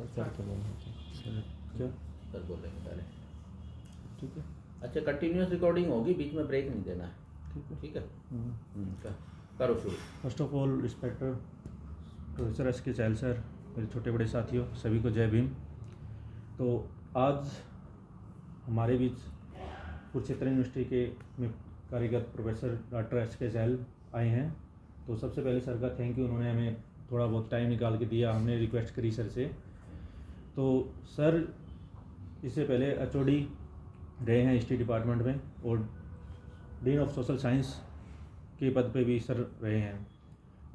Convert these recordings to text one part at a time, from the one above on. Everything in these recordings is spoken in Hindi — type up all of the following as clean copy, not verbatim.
सर क्या बोल रहे थे? सर क्या सर बोलेंगे पहले। ठीक है अच्छा, कंटिन्यूस रिकॉर्डिंग होगी, बीच में ब्रेक नहीं देना है। ठीक है। ठीक है, करो शुरू। First of all respected professor S K Chahal sir, मेरे छोटे बड़े साथियों, सभी को जय भीम। तो आज हमारे बीच कुरुक्षेत्र यूनिवर्सिटी के में कार्यरत प्रोफेसर डॉक्टर एस के चहल आए हैं। तो सबसे पहले सर का थैंक यू, उन्होंने हमें थोड़ा बहुत टाइम निकाल के दिया, हमने रिक्वेस्ट करी सर से। तो सर इससे पहले HOD रहे हैं हिस्ट्री डिपार्टमेंट में और डीन ऑफ सोशल साइंस के पद पे भी सर रहे हैं।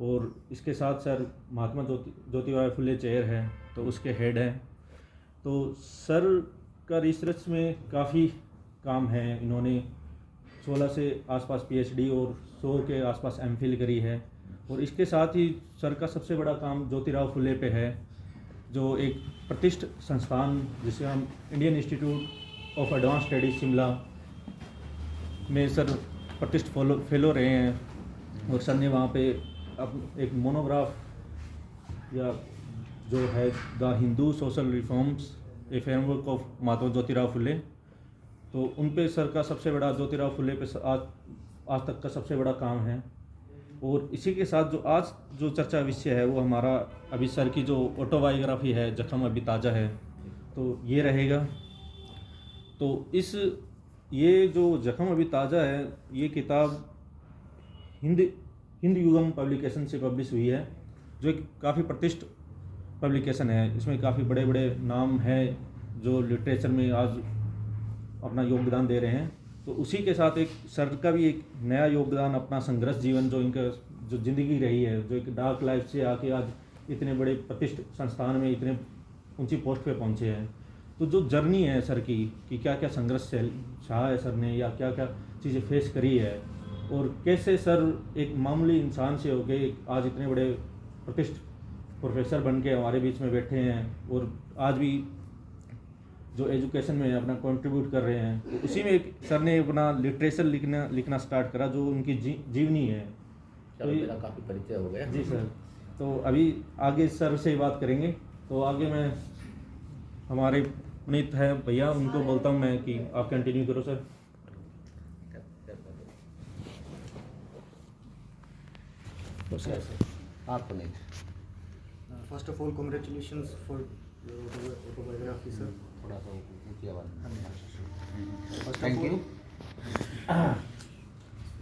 और इसके साथ सर महात्मा ज्योतिबा फुले चेयर है तो उसके हेड हैं। तो सर का रिसर्च में काफ़ी काम है, इन्होंने 16 से आसपास PhD और 100 के आसपास MPhil करी है। और इसके साथ ही सर का सबसे बड़ा काम ज्योतिराव फुले पे है, जो एक प्रतिष्ठित संस्थान जिसे हम Indian institute of advance studies Shimla में सर प्रतिष्ठित फेलो रहे हैं। और सर ने वहाँ पे अब एक मोनोग्राफ या जो है the Hindu social reforms a framework of Mahatma Jyotirao Phule, तो उन पे सर का सबसे बड़ा ज्योतिराव फुले पे आज तक का सबसे बड़ा काम है। और इसी के साथ जो आज जो चर्चा विषय है वो हमारा अभी सर की जो ऑटोबायोग्राफी है, जख्म अभी ताज़ा है, तो ये रहेगा। तो ये जो जख्म अभी ताज़ा है, ये किताब हिंद युगम पब्लिकेशन से पब्लिश हुई है, जो एक काफ़ी प्रतिष्ठित पब्लिकेशन है। इसमें काफ़ी बड़े बड़े नाम हैं जो लिटरेचर में आज अपना योगदान दे रहे हैं। तो उसी के साथ एक सर का भी एक नया योगदान, अपना संघर्ष जीवन जो इनका जो ज़िंदगी रही है, जो एक डार्क लाइफ से आके आज इतने बड़े प्रतिष्ठित संस्थान में इतने ऊंची पोस्ट पे पहुंचे हैं। तो जो जर्नी है सर की कि क्या क्या संघर्ष सहा है सर ने, या क्या क्या चीज़ें फेस करी है, और कैसे सर एक मामूली इंसान से होके आज इतने बड़े प्रतिष्ठित प्रोफेसर बन के हमारे बीच में बैठे हैं और आज भी जो एजुकेशन में अपना कंट्रीब्यूट कर रहे हैं। तो उसी में एक सर ने अपना लिटरेचर लिखना स्टार्ट करा जो उनकी जीवनी है। तो मेरा काफ़ी परिचय हो गया। जी सर, तो अभी आगे सर से बात करेंगे। तो आगे मैं हमारे पुनीत है भैया, उनको बोलता हूँ मैं कि आप कंटिन्यू करो सर। आप Puneet. First of all, congratulations for your autobiography, sir. थोड़ा सा ऊँची आवाज़ में। First Thank of you.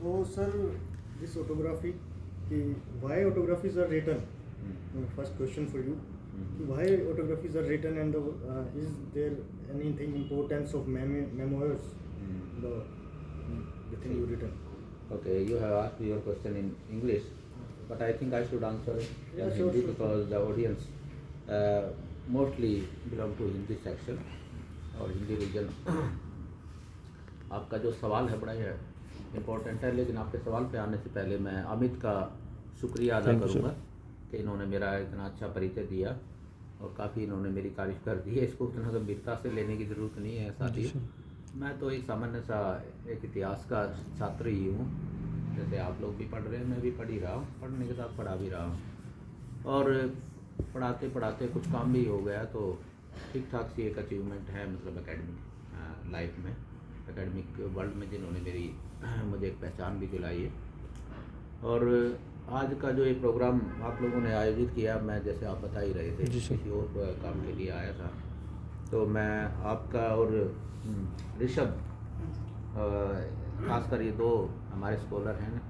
all, so sir, this autobiography, why autobiographies are written? First question for you. Why autobiographies are written, and is there anything importance of memoirs? The thing you written. Okay, you have asked your question in English, but I think I should answer it in Yeah, sure, Hindi sure. because the audience mostly belong to Hindi section और हिंदी रीजन। आपका जो सवाल है बड़ा इम्पोर्टेंट है, लेकिन आपके सवाल पे आने से पहले मैं अमित का शुक्रिया अदा करूँगा कि इन्होंने मेरा इतना अच्छा परिचय दिया और काफ़ी इन्होंने मेरी तारीफ़ कर दी है। इसको इतना गंभीरता से लेने की ज़रूरत नहीं है साथी। मैं तो एक सामान्य सा एक इतिहास का छात्र ही हूँ, जैसे आप लोग भी पढ़ रहे हैं, मैं भी पढ़ ही रहा हूँ, पढ़ने के साथ पढ़ा भी रहा हूँ, और पढ़ाते पढ़ाते कुछ काम भी हो गया। तो ठीक ठाक सी एक अचीवमेंट है, मतलब एकेडमिक लाइफ में, एकेडमिक वर्ल्ड में जिन्होंने मुझे एक पहचान भी दिलाई है। और आज का जो ये प्रोग्राम आप लोगों ने आयोजित किया, मैं जैसे आप बता ही रहे थे किसी और काम के लिए आया था, तो मैं आपका और ऋषभ, खासकर ये दो हमारे स्कॉलर हैं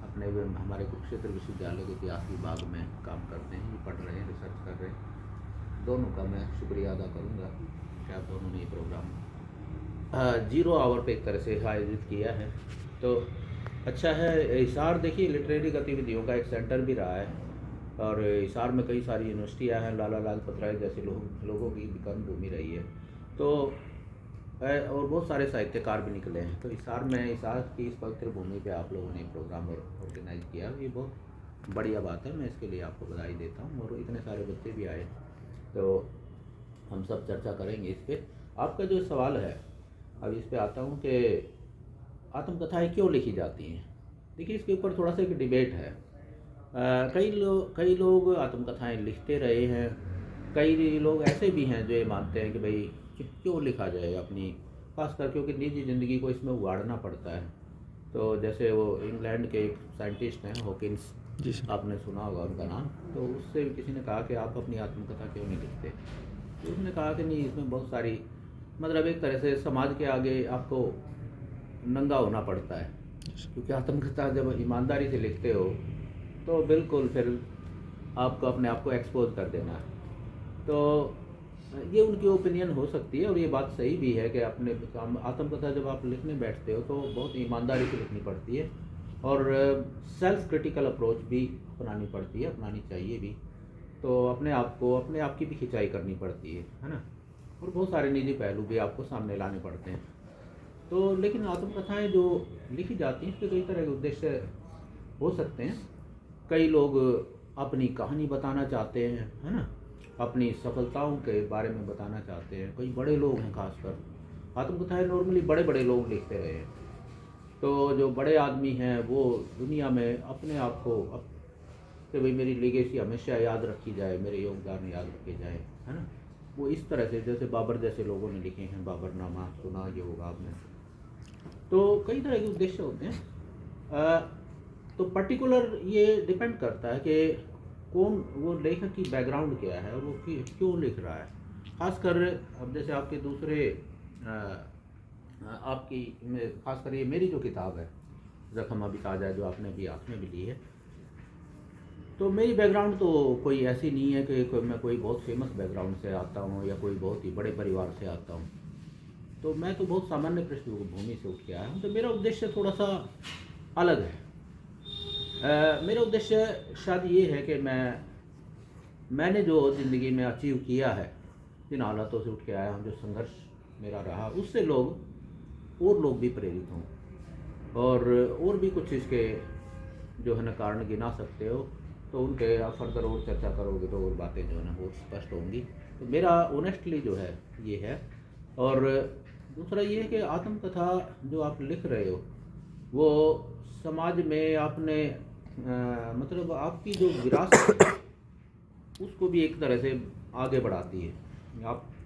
अपने हमारे कुरुक्षेत्र विश्वविद्यालय के इतिहास विभाग में काम करते हैं, ये पढ़ रहे हैं, रिसर्च कर रहे हैं, दोनों का मैं शुक्रिया अदा करूँगा कि आप दोनों ने ये प्रोग्राम 0 आवर पे एक तरह से आयोजित किया है। तो अच्छा है। हिसार देखिए लिटरेरी गतिविधियों का एक सेंटर भी रहा है, और हिसार में कई सारी यूनिवर्सिटियाँ हैं, लाला लाजपत राय जैसे लोगों की भी कर्म भूमि रही है, तो और बहुत सारे साहित्यकार भी निकले हैं। तो हिसार की इस पवित्र भूमि पे आप लोगों ने प्रोग्राम ऑर्गेनाइज किया, ये बहुत बढ़िया बात है, मैं इसके लिए आपको बधाई देता हूँ। और इतने सारे बच्चे भी आए, तो हम सब चर्चा करेंगे इस पर। आपका जो सवाल है, अब इस पे आता हूँ कि आत्मकथाएँ क्यों लिखी जाती हैं। देखिए, इसके ऊपर थोड़ा सा एक डिबेट है। कई लोग आत्मकथाएँ लिखते रहे हैं कई लोग ऐसे भी हैं जो ये मानते हैं कि भाई क्यों लिखा जाए अपनी, खासकर क्योंकि निजी ज़िंदगी को इसमें उगाड़ना पड़ता है। तो जैसे वो इंग्लैंड के एक साइंटिस्ट हैं हॉकिंस, जी सर। आपने सुना होगा उनका नाम, तो उससे किसी ने कहा कि आप अपनी आत्मकथा क्यों नहीं लिखते, तो उसने कहा कि नहीं, इसमें बहुत सारी, मतलब एक तरह से समाज के आगे आपको नंगा होना पड़ता है, क्योंकि आत्मकथा जब ईमानदारी से लिखते हो तो बिल्कुल फिर आपको अपने आप को एक्सपोज कर देना है। तो ये उनकी ओपिनियन हो सकती है और ये बात सही भी है कि अपने काम आत्मकथा जब आप लिखने बैठते हो तो बहुत ईमानदारी से लिखनी पड़ती है और सेल्फ क्रिटिकल अप्रोच भी अपनानी पड़ती है, अपनानी चाहिए भी। तो अपने आप की भी खिंचाई करनी पड़ती है ना, और बहुत सारे निजी पहलू भी आपको सामने लाने पड़ते हैं। तो लेकिन आत्मकथाएं जो लिखी जाती हैं उसके कई तरह के उद्देश्य हो सकते हैं। कई लोग अपनी कहानी बताना चाहते हैं, है ना, अपनी सफलताओं के बारे में बताना चाहते हैं। कई बड़े लोग हैं, खासकर आत्मकथाएं नॉर्मली बड़े बड़े लोग लिखते रहे हैं। तो जो बड़े आदमी हैं वो दुनिया में अपने आप को कि भाई मेरी लेगेसी हमेशा याद रखी जाए, मेरे योगदान याद रखे जाए, है ना, वो इस तरह से, जैसे बाबर जैसे लोगों ने लिखे हैं, बाबरनामा सुना ये होगा आपने। तो कई तरह के उद्देश्य होते हैं। तो पर्टिकुलर ये डिपेंड करता है कि कौन, वो लेखक की बैकग्राउंड क्या है और वो क्यों लिख रहा है। खासकर अब जैसे आपके दूसरे खासकर ये मेरी जो किताब है जख्म अभी ताज़ा है, जो आपने भी हाथ में भी ली है, तो मेरी बैकग्राउंड तो कोई ऐसी नहीं है कि मैं कोई बहुत फेमस बैकग्राउंड से आता हूँ या कोई बहुत ही बड़े परिवार से आता हूँ। तो मैं तो बहुत सामान्य पृष्ठभूमि से उठ के आया हूँ। तो मेरा उद्देश्य थोड़ा सा अलग है। मेरा उद्देश्य शायद ये है कि मैंने जो ज़िंदगी में अचीव किया है, जिन हालातों से उठ के आया हूँ, जो संघर्ष मेरा रहा, उससे लोग भी प्रेरित हों और भी कुछ इसके जो है ना कारण गिना सकते हो, तो उनके आप फर्दर और चर्चा करोगे तो और बातें जो है ना वो स्पष्ट होंगी। तो मेरा ऑनेस्टली जो है ये है। और दूसरा ये है कि आत्मकथा जो आप लिख रहे हो वो समाज में आपने मतलब आपकी जो विरासत है उसको भी एक तरह से आगे बढ़ाती है।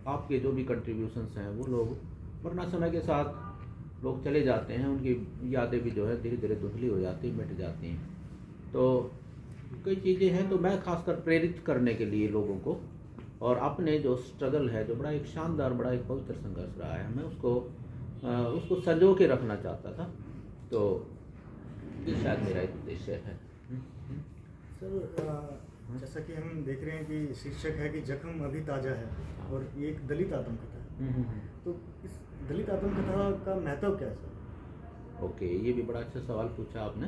आपके जो भी कंट्रीब्यूशंस हैं वो लोग, वरना समय के साथ लोग चले जाते हैं, उनकी यादें भी जो है धीरे धीरे धुंधली हो जाती, मिट जाती हैं। तो कई चीज़ें हैं, तो मैं खासकर प्रेरित करने के लिए लोगों को, और अपने जो स्ट्रगल है, जो बड़ा एक शानदार, बड़ा एक पवित्र संघर्ष रहा है, मैं उसको संजो के रखना चाहता था। तो ये शायद मेरा एक उद्देश्य है। सर जैसा कि हम देख रहे हैं कि शीर्षक है कि जख्म अभी ताज़ा है और ये एक दलित आत्मकथा है, तो इस दलित आत्मकथा का महत्व क्या है सर? ओके, ये भी बड़ा अच्छा सवाल पूछा आपने।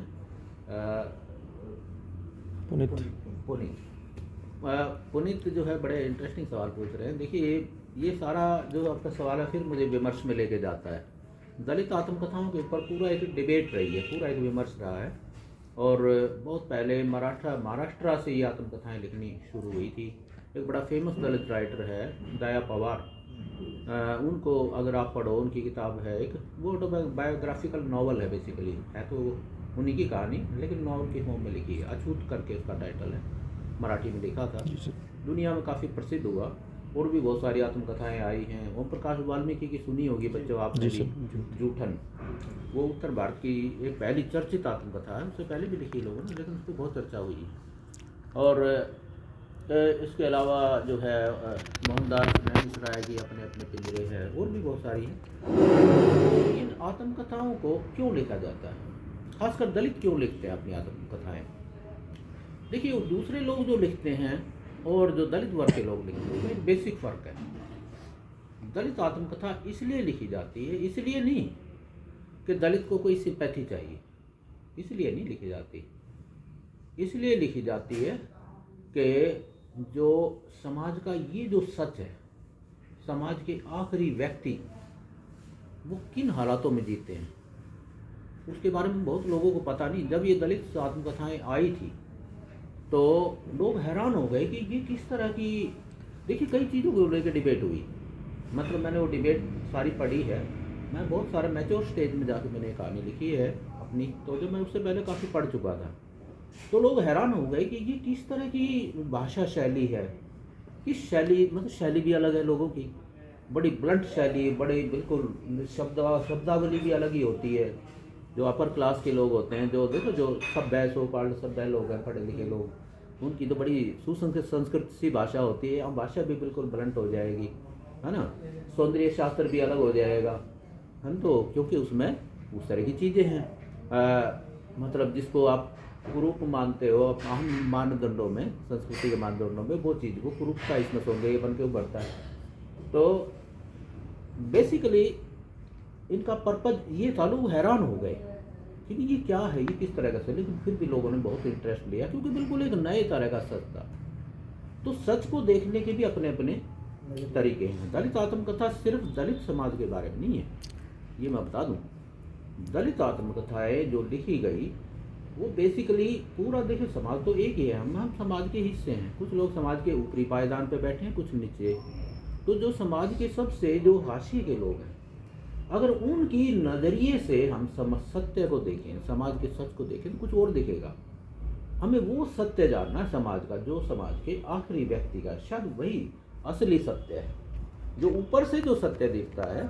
पुनीत जो है बड़े इंटरेस्टिंग सवाल पूछ रहे हैं। देखिए ये सारा जो आपका सवाल है फिर मुझे विमर्श में लेके जाता है। दलित आत्मकथाओं के ऊपर पूरा एक डिबेट रही है, पूरा एक विमर्श रहा है। और बहुत पहले महाराष्ट्र से ये आत्मकथाएं लिखनी शुरू हुई थी। एक बड़ा फेमस दलित राइटर है दया पवार, उनको अगर आप पढ़ो, उनकी किताब है एक, वो ऑटोबायोग्राफिकल नॉवल है, बेसिकली है तो उन्हीं की कहानी, लेकिन नॉवल की फॉर्म में लिखी है। अछूत करके उसका टाइटल है, मराठी में लिखा था, दुनिया में काफ़ी प्रसिद्ध हुआ। और भी बहुत सारी आत्मकथाएं आई हैं। ओम प्रकाश वाल्मीकि की सुनी होगी बच्चों आपने भी, जूठन, वो उत्तर भारत की एक पहली चर्चित आत्मकथा है। उससे पहले भी लिखी लोगों ने, लेकिन उस पर बहुत चर्चा हुई है। और इसके अलावा जो है मोहनदास राय की अपने अपने पिंजरे है, और भी बहुत सारी हैं। इन आत्मकथाओं को क्यों लिखा जाता है, खासकर दलित क्यों लिखते हैं अपनी आत्मकथाएं? देखिए, दूसरे लोग जो लिखते हैं और जो दलित वर्ग के लोग लिखते हैं उसमें एक बेसिक फ़र्क है। दलित आत्मकथा इसलिए लिखी जाती है, इसलिए नहीं कि दलित को कोई सिंपैथी चाहिए, इसलिए नहीं लिखी जाती। इसलिए लिखी जाती है कि जो समाज का ये जो सच है, समाज के आखिरी व्यक्ति वो किन हालातों में जीते हैं, उसके बारे में बहुत लोगों को पता नहीं। जब ये दलित आत्मकथाएं आई थी तो लोग हैरान हो गए कि ये किस तरह की, देखिए कई चीज़ों को लेकर डिबेट हुई। मतलब मैंने वो डिबेट सारी पढ़ी है। मैं बहुत सारे मैच्योर स्टेज में जाकर मैंने कहानी लिखी है अपनी, तो जो मैं उससे पहले काफ़ी पढ़ चुका था। तो लोग हैरान हो गए कि ये किस तरह की भाषा शैली है कि शैली, मतलब शैली भी अलग है लोगों की, बड़ी ब्लंट शैली, बड़ी बिल्कुल शब्दावली भी अलग ही होती है। जो अपर क्लास के लोग होते हैं, जो देखो जो सभ्य सो कॉल्ड सभ्य लोग हैं, पढ़े लिखे लोग, उनकी तो बड़ी सुसंस्कृत संस्कृत सी भाषा होती है। अब भाषा भी बिल्कुल ब्लंट हो जाएगी, है ना। सौंदर्य शास्त्र भी अलग हो जाएगा, है ना। तो क्योंकि उसमें उस तरह की चीज़ें हैं, मतलब जिसको आप कुरूप मानते हो हम मानदंडों में, संस्कृति के मानदंडों में, वो चीज़ को कुरूप का इसमें सौंदर्य बन के उभरता है। तो बेसिकली इनका पर्पज ये था, लोग हैरान हो गए कि ये क्या है, ये किस तरह का सच। लेकिन फिर भी लोगों ने बहुत इंटरेस्ट लिया, क्योंकि बिल्कुल एक नए तरह का सच था। तो सच को देखने के भी अपने अपने तरीके हैं। दलित आत्मकथा सिर्फ दलित समाज के बारे में नहीं है, ये मैं बता दूं। दलित आत्मकथाएं जो लिखी गई वो बेसिकली पूरा, देखिए समाज तो एक ही है, हम समाज के हिस्से हैं। कुछ लोग समाज के ऊपरी पायदान पे बैठे हैं, कुछ नीचे। तो जो समाज के सबसे जो हाशिए के लोग हैं, अगर उनकी नज़रिए से हम सत्य को देखें, समाज के सच को देखें, तो कुछ और दिखेगा। हमें वो सत्य जानना है समाज का, जो समाज के आखिरी व्यक्ति का, शायद वही असली सत्य है। जो ऊपर से जो सत्य दिखता है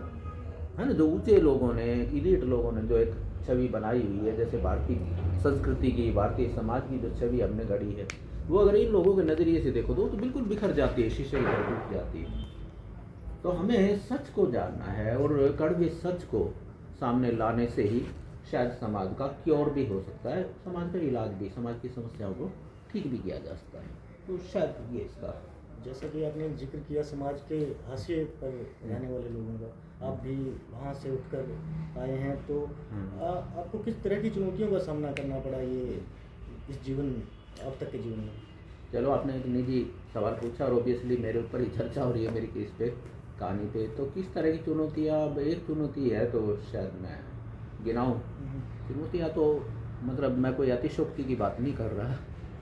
ना, जो ऊंचे लोगों ने, इलीट लोगों ने जो एक छवि बनाई हुई है, जैसे भारतीय संस्कृति की, भारतीय समाज की जो छवि हमने गढ़ी है, वो अगर इन लोगों के नज़रिए से देखो तो बिल्कुल बिखर जाती है, शीशे की तरह टूट जाती है। तो हमें सच को जानना है, और कड़वे सच को सामने लाने से ही शायद समाज का क्योर भी हो सकता है, समाज का इलाज भी, समाज की समस्याओं को ठीक भी किया जा सकता है। तो शायद ये इसका, जैसा कि आपने जिक्र किया समाज के हाशिए पर रहने वाले लोगों का, आप भी वहाँ से उठकर आए हैं, तो आपको किस तरह की चुनौतियों का सामना करना पड़ा ये इस जीवन, अब तक के जीवन में? चलो आपने एक निजी सवाल पूछा, और ऑब्वियसली मेरे ऊपर ही चर्चा हो रही है, मेरी केस पे, कहानी पे। तो किस तरह की चुनौतियाँ, अब एक चुनौती है तो शायद मैं गिनाऊँ। चुनौतियाँ तो मतलब मैं कोई अतिशोक्ति की बात नहीं कर रहा,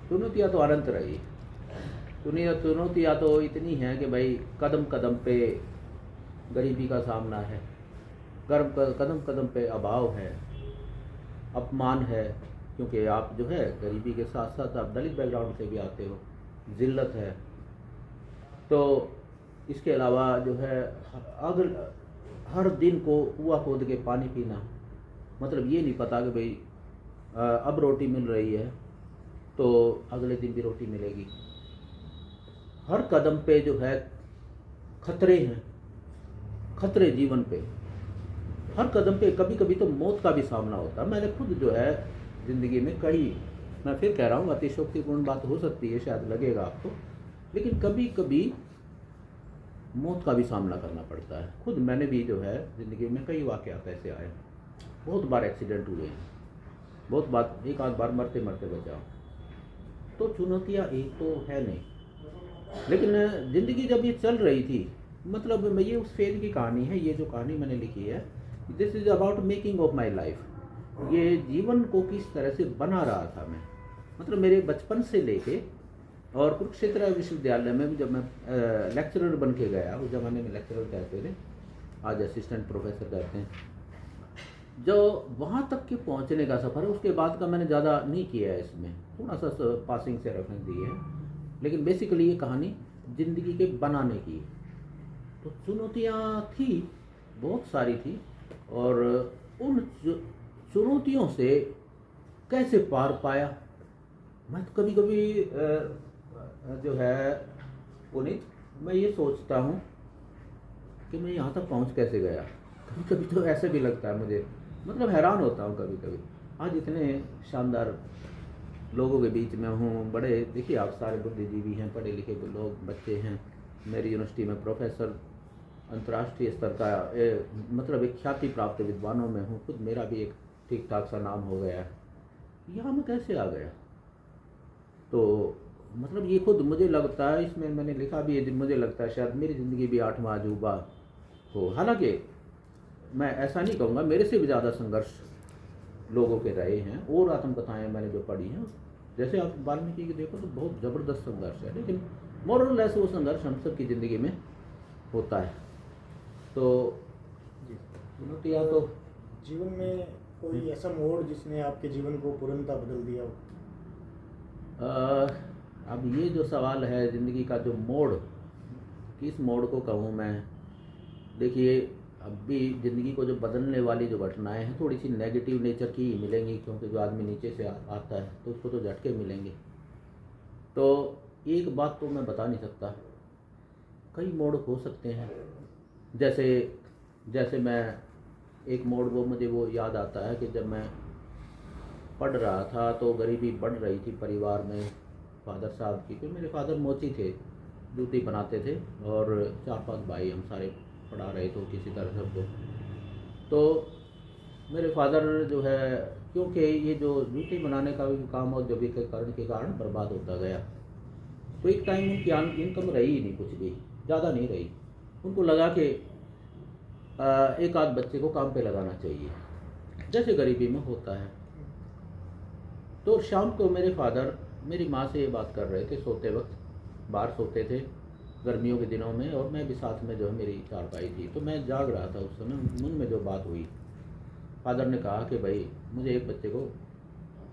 चुनौतियाँ तो अनंत रही। चुनौतियाँ तो इतनी हैं कि भाई कदम कदम पे गरीबी का सामना है, कदम कदम पे अभाव है, अपमान है, क्योंकि आप जो है गरीबी के साथ साथ आप दलित बैकग्राउंड से भी आते हो, जिल्लत है। तो इसके अलावा जो है अगर हर दिन को कुआं खोद के पानी पीना, मतलब ये नहीं पता कि भाई अब रोटी मिल रही है तो अगले दिन भी रोटी मिलेगी। हर कदम पे जो है खतरे हैं, खतरे जीवन पे, हर कदम पे कभी कभी तो मौत का भी सामना होता है। मैंने खुद जो है ज़िंदगी में कई, मैं फिर कह रहा हूँ अतिशोक्तिपूर्ण बात हो सकती है, शायद लगेगा आपको, लेकिन कभी कभी मौत का भी सामना करना पड़ता है। खुद मैंने भी जो है ज़िंदगी में कई वाक़यात ऐसे आए, बहुत बार एक्सीडेंट हुए हैं, बहुत बार, एक आध बार मरते मरते बचा हूँ। तो चुनौतियाँ एक तो है नहीं, लेकिन ज़िंदगी जब ये चल रही थी, मतलब मैं ये उस फेज की कहानी है, ये जो कहानी मैंने लिखी है, this is about making of my life. ये जीवन को किस तरह से बना रहा था मैं, मतलब मेरे बचपन से लेके, और कुरुक्षेत्र विश्वविद्यालय में भी जब मैं लेक्चरर बन के गया, उस ज़माने में लेक्चरर कहते थे, आज असिस्टेंट प्रोफेसर कहते हैं, जो वहाँ तक के पहुँचने का सफ़र है, उसके बाद का मैंने ज़्यादा नहीं किया है, इसमें थोड़ा सा पासिंग से रेफरेंस दी है, लेकिन बेसिकली ये कहानी ज़िंदगी के बनाने की। तो चुनौतियाँ थी, बहुत सारी थी, और उन चुनौतियों से कैसे पार पाया, मैं तो कभी कभी जो है पुनीत, मैं ये सोचता हूँ कि मैं यहाँ तक पहुँच कैसे गया। कभी कभी तो ऐसे भी लगता है मुझे, मतलब हैरान होता हूँ कभी कभी। आज इतने शानदार लोगों के बीच में हूँ, बड़े, देखिए आप सारे बुद्धिजीवी हैं, पढ़े लिखे लोग, बच्चे हैं, मेरी यूनिवर्सिटी में प्रोफेसर, अंतर्राष्ट्रीय स्तर का मतलब एक ख्याति प्राप्त विद्वानों में हूँ, खुद मेरा भी एक ठीक ठाक सा नाम हो गया है। यहाँ मैं कैसे आ गया, तो मतलब ये खुद मुझे लगता है, इसमें मैंने लिखा भी है, मुझे लगता है शायद मेरी ज़िंदगी भी 8वां अजूबा हो। हालांकि मैं ऐसा नहीं कहूँगा, मेरे से भी ज़्यादा संघर्ष लोगों के रहे हैं, और आत्मकथाएँ मैंने जो पढ़ी हैं, जैसे आप वाल्मीकि की देखो तो बहुत ज़बरदस्त संघर्ष है, लेकिन मोर और लेस वो संघर्ष हम सब की ज़िंदगी में होता है। तो चुनौतियाँ तो जीवन में कोई ऐसा मोड़ जिसने आपके जीवन को पूर्णतः बदल दिया हो? अब ये जो सवाल है ज़िंदगी का जो मोड़, किस मोड़ को कहूँ मैं। देखिए अब भी ज़िंदगी को जो बदलने वाली जो घटनाएं हैं थोड़ी सी नेगेटिव नेचर की ही मिलेंगी, क्योंकि जो आदमी नीचे से आता है तो उसको तो झटके मिलेंगे। तो एक बात तो मैं बता नहीं सकता, कई मोड़ हो सकते हैं। जैसे मैं एक मोड़ वो मुझे वो याद आता है कि जब मैं पढ़ रहा था तो गरीबी बढ़ रही थी परिवार में फादर साहब की। तो मेरे फादर मोची थे, जूती बनाते थे, और 4-5 भाई हम सारे पढ़ा रहे थे किसी तरह सबको। तो मेरे फादर जो है, क्योंकि ये जो जूती बनाने का भी काम औद्योगिकीकरण के कारण बर्बाद होता गया, तो एक टाइम उनकी इनकम रही ही नहीं, कुछ भी ज़्यादा नहीं रही। उनको लगा कि एक आध बच्चे को काम पे लगाना चाहिए, जैसे गरीबी में होता है। तो शाम को मेरे फादर मेरी माँ से ये बात कर रहे थे, सोते वक्त, बाहर सोते थे गर्मियों के दिनों में, और मैं भी साथ में जो है मेरी चारपाई थी। तो मैं जाग रहा था उस समय, मन में जो बात हुई, फादर ने कहा कि भाई मुझे एक बच्चे को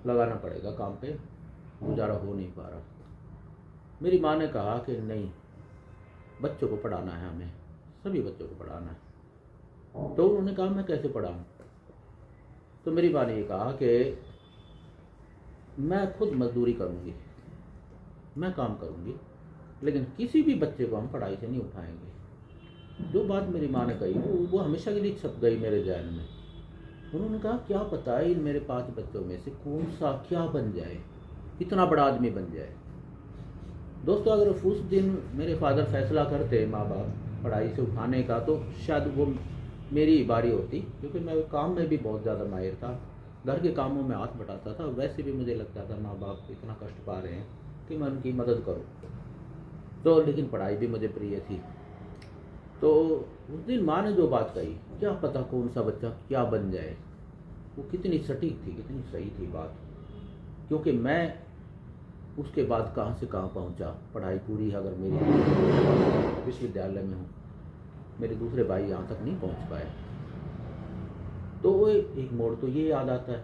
लगाना पड़ेगा काम पे, गुजारा हो नहीं पा रहा। मेरी माँ ने कहा कि नहीं, बच्चों को पढ़ाना है, हमें सभी बच्चों को पढ़ाना है। तो उन्होंने कहा मैं कैसे पढ़ाऊँ। तो मेरी माँ ने ये कहा कि मैं खुद मजदूरी करूँगी, मैं काम करूँगी, लेकिन किसी भी बच्चे को हम पढ़ाई से नहीं उठाएंगे। जो बात मेरी माँ ने कही वो हमेशा के लिए छप गई मेरे जहन में। उन्होंने कहा क्या पता है इन मेरे 5 बच्चों में से कौन सा क्या बन जाए, कितना बड़ा आदमी बन जाए। दोस्तों, अगर उस दिन मेरे फादर फैसला करते माँ बाप पढ़ाई से उठाने का, तो शायद वो मेरी बारी होती, क्योंकि मैं काम में भी बहुत ज़्यादा माहिर था, घर के कामों में हाथ बटाता था। वैसे भी मुझे लगता था माँ बाप इतना कष्ट पा रहे हैं कि मैं उनकी मदद करूँ। तो लेकिन पढ़ाई भी मुझे प्रिय थी। तो उस दिन माँ ने जो बात कही, क्या पता कौन सा बच्चा क्या बन जाए, वो कितनी सटीक थी, कितनी सही थी बात। क्योंकि मैं उसके बाद कहाँ से कहाँ पहुँचा, पढ़ाई पूरी अगर मेरी विश्वविद्यालय में हूँ, मेरे दूसरे भाई यहाँ तक नहीं पहुँच पाए। तो वो एक मोड़ तो ये याद आता है।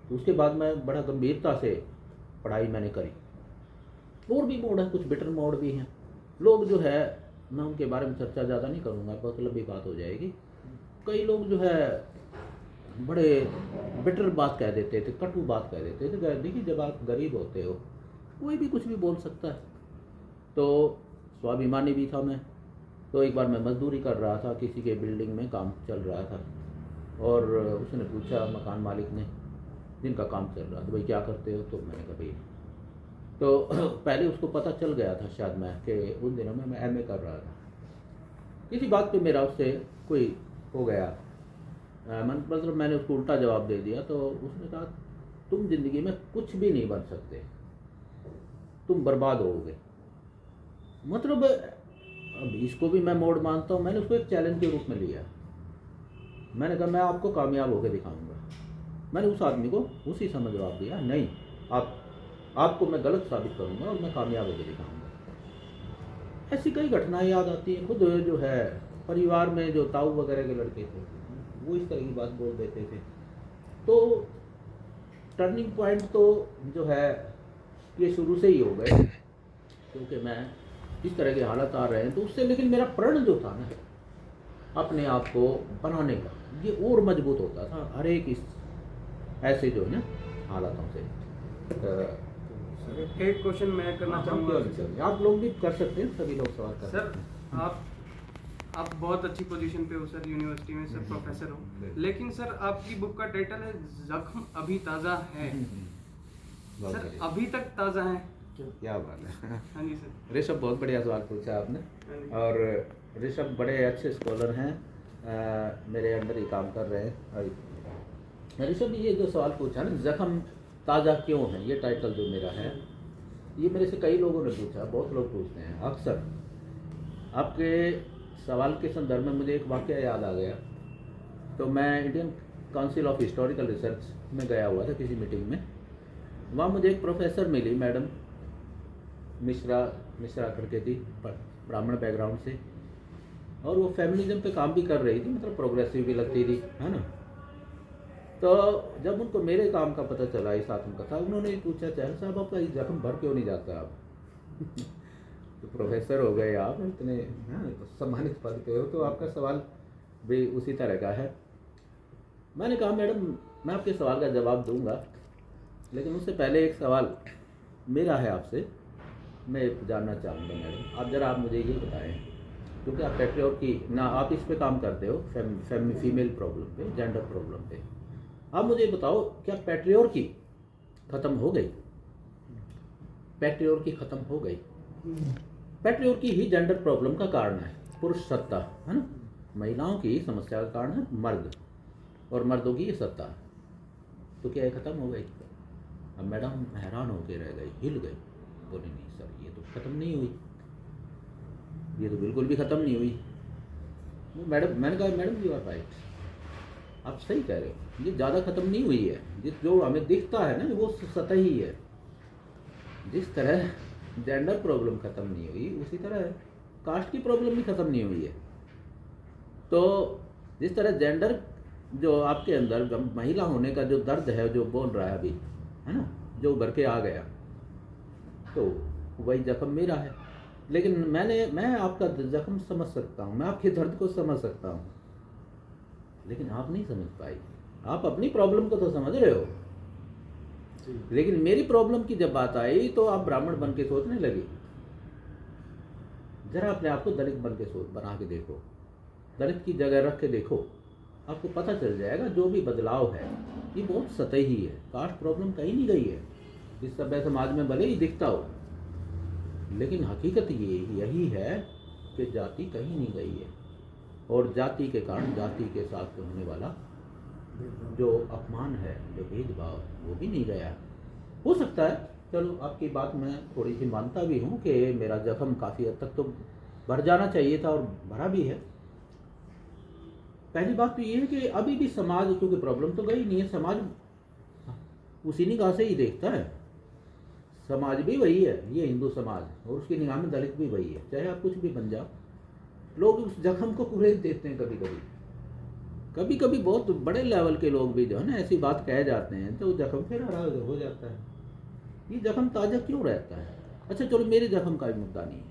तो उसके बाद मैं बड़ा गंभीरता से पढ़ाई मैंने करी। और भी मोड़ है, कुछ बिटर मोड़ भी हैं। लोग जो है, मैं उनके बारे में चर्चा ज़्यादा नहीं करूँगा, बहुत लंबी बात हो जाएगी। कई लोग जो है बड़े बिटर बात कह देते थे, कटु बात कह देते थे। देखिए, जब आप गरीब होते हो कोई भी कुछ भी बोल सकता है। तो स्वाभिमानी भी था मैं। तो एक बार मैं मजदूरी कर रहा था, किसी के बिल्डिंग में काम चल रहा था, और उसने पूछा मकान मालिक ने, जिनका काम चल रहा था, भाई क्या करते हो। तो मैंने कहा भाई, तो पहले उसको पता चल गया था शायद मैं कि उन दिनों में मैं MA कर रहा था। किसी बात पे मेरा उससे कोई हो गया, मतलब मैंने उसको उल्टा जवाब दे दिया। तो उसने कहा तुम ज़िंदगी में कुछ भी नहीं बन सकते, तुम बर्बाद होगे। मतलब अब इसको भी मैं मोड़ मानता हूँ। मैंने उसको एक चैलेंज के रूप में लिया। मैंने कहा मैं आपको कामयाब होकर दिखाऊंगा। मैंने उस आदमी को उसी समय जवाब दिया, नहीं, आपको मैं गलत साबित करूंगा और मैं कामयाब होकर दिखाऊंगा। ऐसी कई घटनाएं याद आती हैं। खुद जो है परिवार में जो ताऊ वगैरह के लड़के थे, वो इस तरह की बात बोल देते थे। तो टर्निंग पॉइंट तो जो है ये शुरू से ही हो गए, क्योंकि मैं इस तरह के हालात आ रहे हैं। तो उससे लेकिन मेरा प्रण जो था ना अपने आप को बनाने का, ये और मजबूत होता था हर एक इस ऐसे जो है ना हालातों से। एक क्वेश्चन मैं करना चाहूँगा। आप लोग भी कर सकते हैं, सभी लोग सवाल कर सर, सकते हैं। आप बहुत अच्छी पोजीशन पे हो सर, यूनिवर्सिटी में सर प्रोफेसर हो, लेकिन सर आपकी बुक का टाइटल है जख्म अभी ताज़ा है। बहुत सर बढ़िया। अभी तक ताज़ा है? क्या बात है। हाँ जी सर। ऋषभ, बहुत बढ़िया सवाल पूछा आपने। हाँ जी। और ऋषभ बड़े अच्छे स्कॉलर हैं, मेरे अंडर ही काम कर रहे हैं। और ऋषभ ये जो सवाल पूछा ना, जख्म ताज़ा क्यों है, ये टाइटल जो मेरा है, ये मेरे से कई लोगों ने पूछा, बहुत लोग पूछते हैं अक्सर। आपके सवाल के संदर्भ में मुझे एक वाक़या याद आ गया। तो मैं Indian council of historical research में गया हुआ था किसी मीटिंग में। वहाँ मुझे एक प्रोफेसर मिली, मैडम मिश्रा करके थी, ब्राह्मण बैकग्राउंड से, और वो फेमिनिज्म पे काम भी कर रही थी, मतलब प्रोग्रेसिव भी लगती थी, है ना। तो जब उनको मेरे काम का पता चला, इस आत्मकथा, उन्होंने पूछा, चहल साहब आपका ये जख्म भर क्यों नहीं जाता आप। तो प्रोफेसर हो गए आप, इतने सम्मानित पद पे हो, तो आपका सवाल भी उसी तरह का है। मैंने कहा मैडम मैं आपके सवाल का जवाब दूंगा, लेकिन उससे पहले एक सवाल मेरा है आपसे, मैं जानना चाहूँगा मैडम, आप ज़रा आप मुझे ये बताएं, क्योंकि आप पैट्रियार्की ना आप इस पे काम करते हो, फीमेल प्रॉब्लम पे, जेंडर प्रॉब्लम पे, आप मुझे बताओ क्या पैट्रियार्की ख़त्म हो गई? पैट्रियार्की ख़त्म हो गई? पैट्रियार्की ही जेंडर प्रॉब्लम का कारण है, पुरुष सत्ता है ना, महिलाओं की समस्या का कारण है मर्द, और मर्दों की ये सत्ता, तो क्या ये ख़त्म हो गई? अब मैडम हैरान होकर रह गई, हिल गई, बोले नहीं सर ये तो ख़त्म नहीं हुई, ये तो बिल्कुल भी ख़त्म नहीं हुई। मैडम मैंने कहा मैडम यू आर राइट, आप सही कह रहे हो, ये ज़्यादा ख़त्म नहीं हुई है, जिस जो हमें दिखता है ना वो सतही है। जिस तरह जेंडर प्रॉब्लम ख़त्म नहीं हुई, उसी तरह कास्ट की प्रॉब्लम भी ख़त्म नहीं हुई है। तो जिस तरह जेंडर जो आपके अंदर महिला होने का जो दर्द है, जो बोल रहा है अभी, है ना, जो उभर के आ गया, तो वही जख्म मेरा है। लेकिन मैं आपका जख्म समझ सकता हूँ, मैं आपके दर्द को समझ सकता हूँ, लेकिन आप नहीं समझ पाई। आप अपनी प्रॉब्लम को तो समझ रहे हो, लेकिन मेरी प्रॉब्लम की जब बात आई तो आप ब्राह्मण बन के सोचने लगे। जरा अपने आप को दलित बन के सोच बना के देखो, दलित की जगह रख के देखो, आपको पता चल जाएगा जो भी बदलाव है ये बहुत सतही है। कास्ट प्रॉब्लम कहीं नहीं गई है, इस सभ्य समाज में भले ही दिखता हो, लेकिन हकीकत यही है कि जाति कहीं नहीं गई है, और जाति के कारण जाति के साथ होने वाला जो अपमान है, जो भेदभाव, वो भी नहीं गया। हो सकता है, चलो आपकी बात मैं थोड़ी सी मानता भी हूँ कि मेरा जख्म काफ़ी हद तक तो भर जाना चाहिए था, और भरा भी है। पहली बात तो ये है कि अभी भी समाज, क्योंकि प्रॉब्लम तो गई नहीं है, समाज उसी निगाह से ही देखता है। समाज भी वही है, ये हिंदू समाज, और उसकी निगाह में दलित भी वही है। चाहे आप कुछ भी बन जाओ, लोग उस जख्म को कुरेद देते हैं। कभी कभी बहुत बड़े लेवल के लोग भी जो है ना ऐसी बात कह जाते हैं, तो जख्म फिर हरा हो जाता है। ये जख्म ताज़ा क्यों रहता है? अच्छा चलो, मेरे जख्म का भी मुद्दा नहीं है,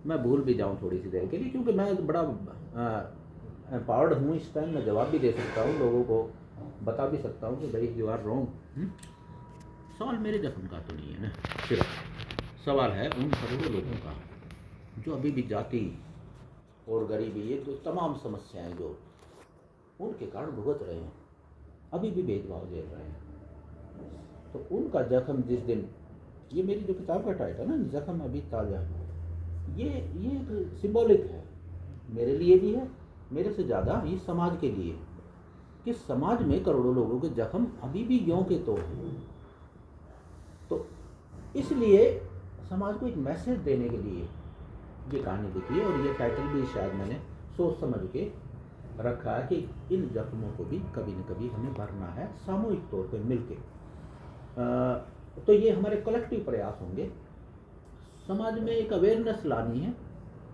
मैं भूल भी जाऊँ थोड़ी सी देर के लिए, क्योंकि मैं बड़ा एम्पावर्ड हूँ इस टाइम, मैं जवाब भी दे सकता हूँ, लोगों को बता भी सकता हूँ कि भाई यू आर रॉन्ग। सवाल मेरे जख्म का तो नहीं है ना, सिर्फ सवाल है उन करोड़ों लोगों का जो अभी भी जाति और गरीबी, ये जो तमाम समस्याएं जो उनके कारण भुगत रहे हैं, अभी भी भेदभाव झेल रहे हैं। तो उनका जख्म जिस दिन, ये मेरी जो किताब का टाइटल है ना, जख्म अभी ताज़ा, ये एक सिंबॉलिक है, मेरे लिए भी है, मेरे से ज़्यादा इस समाज के लिए, कि समाज में करोड़ों लोगों के जख्म अभी भी यों के तो हैं। तो इसलिए समाज को एक मैसेज देने के लिए ये कहानी लिखी है, और ये टाइटल भी शायद मैंने सोच समझ के रखा है कि इन जख्मों को भी कभी न कभी हमें भरना है, सामूहिक तौर पे मिलके। तो ये हमारे कलेक्टिव प्रयास होंगे, समाज में एक अवेयरनेस लानी है।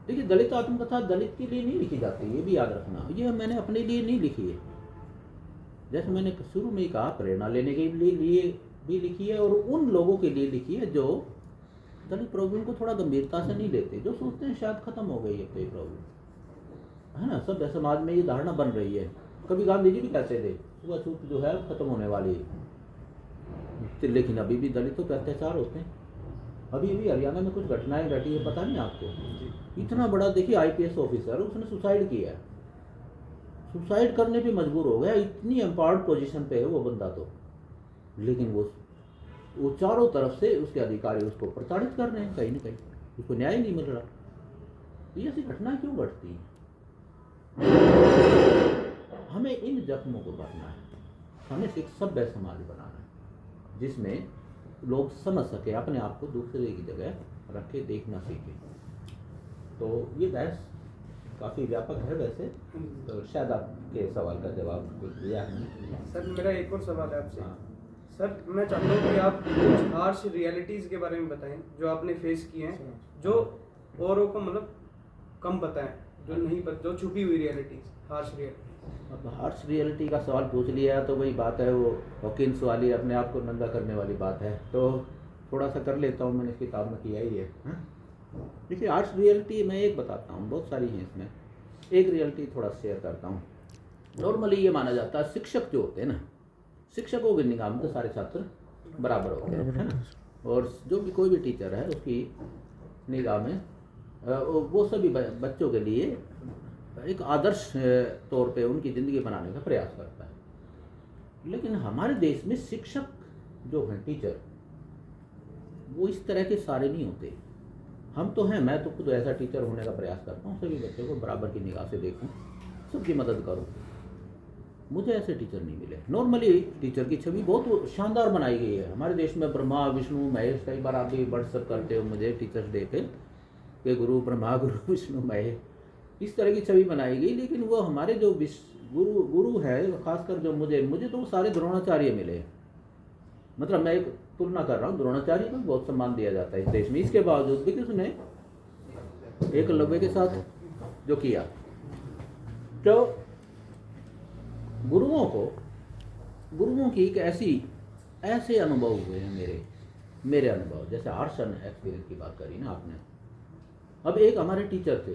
देखिए, दलित आत्मकथा दलित के लिए नहीं लिखी जाती, ये भी याद रखना, ये मैंने अपने लिए नहीं लिखी है। जैसे मैंने शुरू में ही कहा, प्रेरणा लेने के लिए भी लिखी है, और उन लोगों के लिए लिखी है जो दलित प्रॉब्लम को थोड़ा गंभीरता से नहीं लेते, जो सोचते हैं शायद खत्म हो गई है कोई प्रॉब्लम, है ना। सब समाज में ये धारणा बन रही है। कभी गांधी जी भी कहते थे छूआछूत जो है खत्म होने वाली है, लेकिन अभी भी दलितों पर अत्याचार होते हैं। अभी भी हरियाणा में कुछ घटनाएं घटी है, पता नहीं आपको, इतना बड़ा, देखिए IPS ऑफिसर, उसने सुसाइड किया, सुसाइड करने पे मजबूर हो गया, इतनी एम्पावर्ड पोजीशन पे है वो बंदा तो, लेकिन वो चारों तरफ से उसके अधिकारी उसको प्रताड़ित कर रहे हैं, कहीं ना कहीं उसको न्याय नहीं मिल रहा। ये ऐसी घटना क्यों घटती है? हमें इन जख्मों को भरना है, हमें एक सभ्य समाज बनाना है जिसमें लोग समझ सके, अपने आप को दूसरे की जगह रख के देखना सीखे। तो ये बहस काफ़ी व्यापक है वैसे, तो शायद आपके सवाल का जवाब कुछ दिया है। सर मेरा एक और सवाल है आपसे। हाँ। सर मैं चाहता हूँ कि आप कुछ हार्श रियलिटीज़ के बारे में बताएं जो आपने फेस किए हैं, जो औरों को मतलब कम पता है, जो नहीं पता, जो छुपी हुई रियलिटीज़, हार्श रियलिटीज़। अब हार्श रियलिटी का सवाल पूछ लिया तो वही बात है, वो हॉकिंस वाली, अपने आप को नंगा करने वाली बात है। तो थोड़ा सा कर लेता हूँ, मैंने इस किताब में किया ही है। देखिए आर्ट्स रियलिटी मैं एक बताता हूँ, बहुत सारी हैं इसमें, एक रियलिटी थोड़ा शेयर करता हूँ। नॉर्मली ये माना जाता है शिक्षक जो होते हैं ना, शिक्षकों के निगाह में तो सारे छात्र बराबर होते हैं, है ना, और जो भी कोई भी टीचर है उसकी निगाह में वो सभी बच्चों के लिए एक आदर्श तौर पे उनकी ज़िंदगी बनाने का प्रयास करता है। लेकिन हमारे देश में शिक्षक जो हैं, टीचर, वो इस तरह के सारे नहीं होते। हम तो हैं, मैं तो खुद ऐसा टीचर होने का प्रयास करता हूँ, सभी बच्चों को बराबर की निगाह से देखूँ, सबकी मदद करूँ। मुझे ऐसे टीचर नहीं मिले। नॉर्मली टीचर की छवि बहुत शानदार बनाई गई है हमारे देश में, ब्रह्मा विष्णु महेश, कई बार आप भी व्हाट्सअप करते हो मुझे टीचर्स डे पे कि गुरु ब्रह्मा गुरु विष्णु महेश, इस तरह की छवि बनाई गई। लेकिन वो हमारे जो गुरु है, खासकर जो मुझे तो वो सारे द्रोणाचार्य मिले। मतलब मैं एक तुलना कर रहा हूँ, द्रोणाचार्य को बहुत सम्मान दिया जाता है इस देश में, इसके बावजूद भी कि उसने एकलव्य के साथ जो किया। तो गुरुओं की एक ऐसे अनुभव हुए हैं मेरे अनुभव, जैसे आर्ट्स एक्सपीरियंस की बात करी ना आपने। अब एक हमारे टीचर थे,